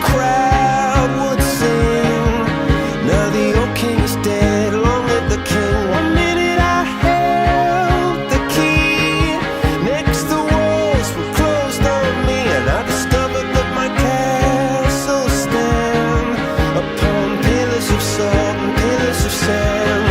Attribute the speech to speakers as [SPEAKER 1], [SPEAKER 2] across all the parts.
[SPEAKER 1] crowd would sing. Now the old king is dead, long live the king. One minute I held the key, next the walls were closed on me, and I discovered that my castle stand upon pillars of salt and pillars of sand.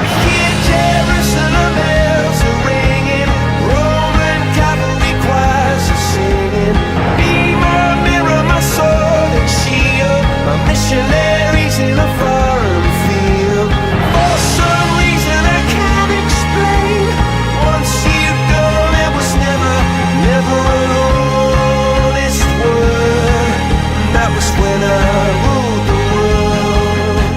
[SPEAKER 1] I hear Jerusalem bells are ringing, Roman cavalry choirs are singing. Be my mirror, my sword and shield, my missionaries in a foreign field. For some reason I can't explain, once you've gone it was never, never an honest word. And that was when I ruled the world.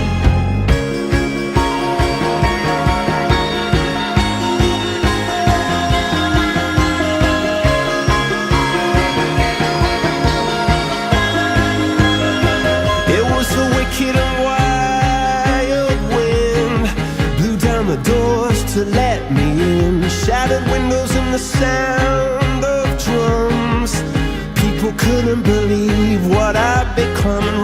[SPEAKER 1] It was the wicked and wild wind, blew down the doors to let me in, shattered windows and the sound of drums. People couldn't believe what I'd become, and